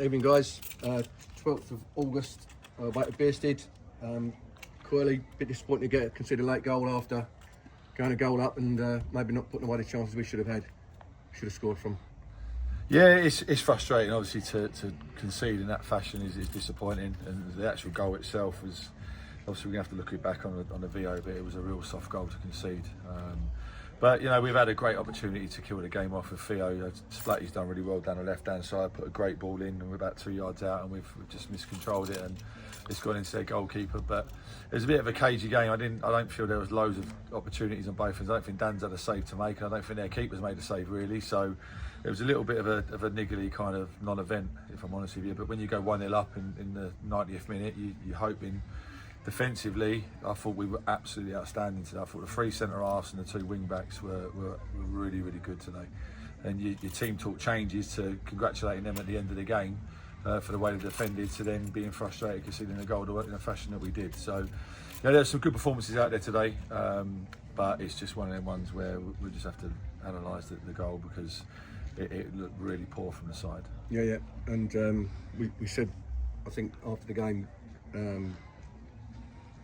Evening, guys. 12th of August, back at Bearsted. Coyley, a bit disappointed to get a considered late goal after going a goal up and maybe not putting away the chances we should have had. Should have scored from. Yeah, it's frustrating. Obviously, to concede in that fashion is disappointing, and the actual goal itself was obviously we're going to have to look it back on the VO, but it was a real soft goal to concede. But you know, we've had a great opportunity to kill the game off with Theo. Splatty's done really well down the left-hand side, put a great ball in, and we're about 2 yards out, and we've just miscontrolled it, and it's gone into their goalkeeper. But it was a bit of a cagey game. I don't feel there was loads of opportunities on both ends. I don't think Dan's had a save to make, and I don't think their keeper's made a save really. So it was a little bit of a niggly kind of non-event, if I'm honest with you. But when you go 1-0 up in the 90th minute, you're hoping. Defensively, I thought we were absolutely outstanding today. I thought the three centre-halves and the two wing-backs were really, really good today. And your team talk changes to congratulating them at the end of the game for the way they defended, to then being frustrated conceding a goal in the fashion that we did. So, you know, there's some good performances out there today, but it's just one of them ones where we just have to analyse the goal because it looked really poor from the side. Yeah. And we said, I think, after the game,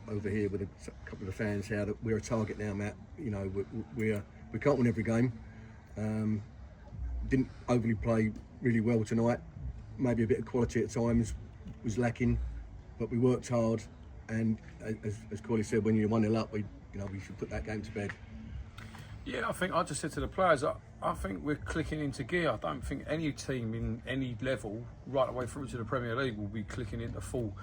over here with a couple of the fans, how that we're a target now, Matt. You know, we can't win every game. Didn't overly play really well tonight. Maybe a bit of quality at times was lacking, but we worked hard. And as Corley said, when you're 1-0 up, we should put that game to bed. Yeah, I think I just said to the players, I think we're clicking into gear. I don't think any team in any level, right away through to the Premier League, will be clicking into full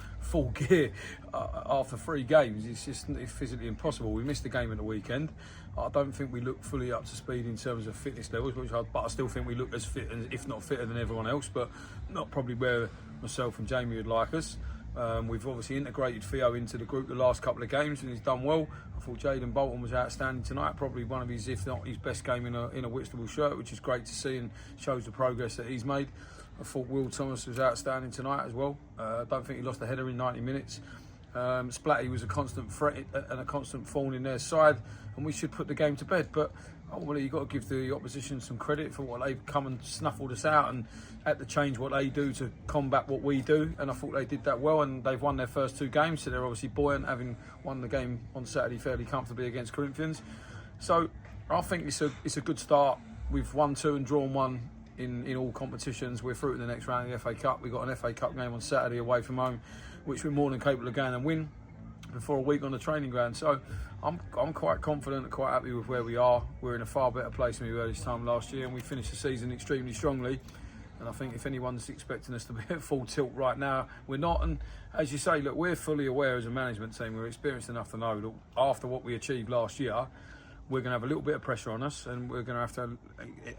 gear after 3 games. It's physically impossible. We missed the game at the weekend. I don't think we look fully up to speed in terms of fitness levels, but I still think we look as fit, if not fitter than everyone else, but not probably where myself and Jamie would like us. We've obviously integrated Theo into the group the last couple of games, and he's done well. I thought Jaden Bolton was outstanding tonight, probably one of his, if not his best game in a Whitstable shirt, which is great to see and shows the progress that he's made. I thought Will Thomas was outstanding tonight as well. I don't think he lost a header in 90 minutes. Splatty was a constant threat and a constant thorn in their side, and we should put the game to bed. But ultimately, you've got to give the opposition some credit for what they've come and snuffled us out and had to change what they do to combat what we do. And I thought they did that well, and they've won their first 2 games, so they're obviously buoyant, having won the game on Saturday fairly comfortably against Corinthians. So I think it's a good start. We've won 2 and drawn 1 in all competitions. We're through to the next round of the FA Cup. We've got an FA Cup game on Saturday away from home, which we're more than capable of going and win before a week on the training ground. So I'm quite confident and quite happy with where we are. We're in a far better place than we were this time last year, and we finished the season extremely strongly. And I think if anyone's expecting us to be at full tilt right now, we're not. And as you say, look, we're fully aware as a management team, we're experienced enough to know that after what we achieved last year, we're going to have a little bit of pressure on us, and we're going to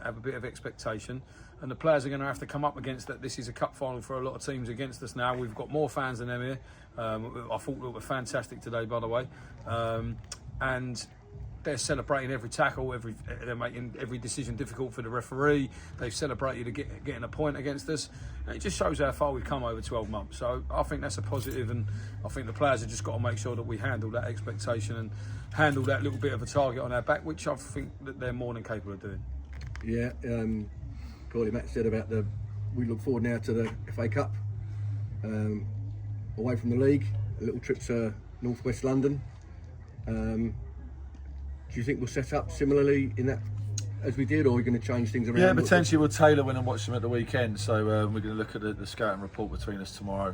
have a bit of expectation. And the players are going to have to come up against that. This is a cup final for a lot of teams against us now. We've got more fans than them here. I thought they were fantastic today, by the way. And they're celebrating every tackle, they're making every decision difficult for the referee. They've celebrated getting a point against us. And it just shows how far we've come over 12 months. So I think that's a positive, and I think the players have just got to make sure that we handle that expectation and handle that little bit of a target on our back, which I think that they're more than capable of doing. Yeah, Corley, Matt said about we look forward now to the FA Cup, away from the league, a little trip to North West London. Do you think we'll set up similarly in that as we did, or are we going to change things around? Yeah, potentially we'll tailor when I watch them at the weekend. So we're going to look at the scouting report between us tomorrow.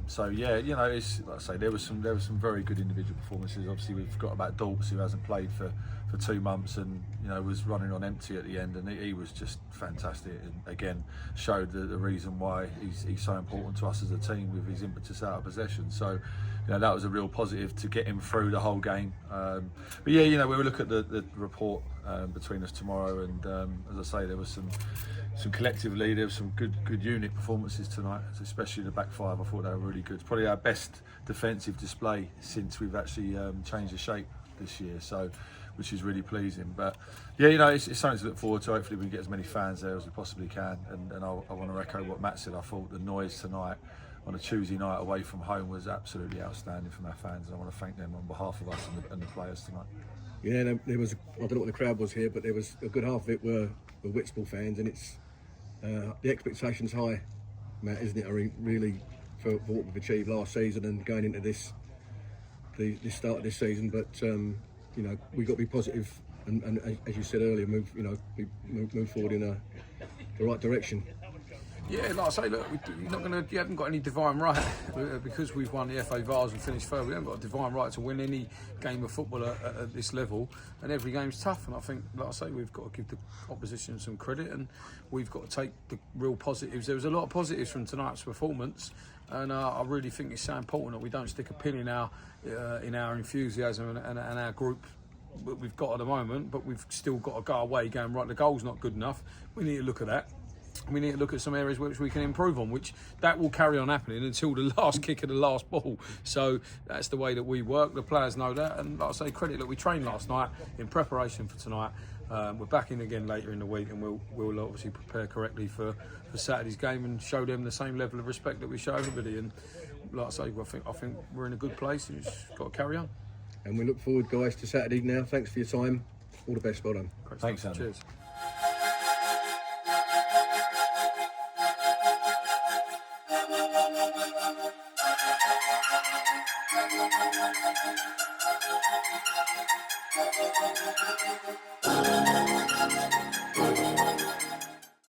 So yeah, you know, it's like I say, there was some very good individual performances. Obviously, we've got about Daltz, who hasn't played for 2 months, and you know was running on empty at the end, and he was just fantastic. And again, showed the reason why he's so important to us as a team with his impetus out of possession. So. You know, that was a real positive to get him through the whole game. But yeah, you know, we'll look at the report between us tomorrow, and as I say, there was some collectively, there was some good unit performances tonight, especially the back 5. I thought they were really good. It's probably our best defensive display since we've actually changed the shape this year, so which is really pleasing. But yeah, you know, it's something to look forward to. Hopefully we can get as many fans there as we possibly can, and I want to echo what Matt said. I thought the noise tonight on a Tuesday night away from home was absolutely outstanding from our fans, and I want to thank them on behalf of us and the players tonight. Yeah, there was, I don't know what the crowd was here, but there was a good half of it were Whitstable fans, and it's the expectation's high Matt, isn't it? Really, for what we've achieved last season and going into the start of this season. But you know, we've got to be positive and as you said earlier, move forward in the right direction. Yeah, like I say, look, you haven't got any divine right because we've won the FA Vase and finished third. We haven't got a divine right to win any game of football at this level, and every game's tough. And I think, like I say, we've got to give the opposition some credit, and we've got to take the real positives. There was a lot of positives from tonight's performance, and I really think it's so important that we don't stick a pin in our enthusiasm and our group that we've got at the moment. But we've still got to go away going, right, the goal's not good enough. We need to look at that. We need to look at some areas which we can improve on, which that will carry on happening until the last kick of the last ball. So that's the way that we work. The players know that, and like I say, credit that we trained last night in preparation for tonight. We're back in again later in the week, and we'll obviously prepare correctly for Saturday's game and show them the same level of respect that we show everybody. And like I say, I think we're in a good place, and it's got to carry on. And we look forward, guys, to Saturday now. Thanks for your time. All the best. Well done. Thanks, Andy. Cheers. Thank you.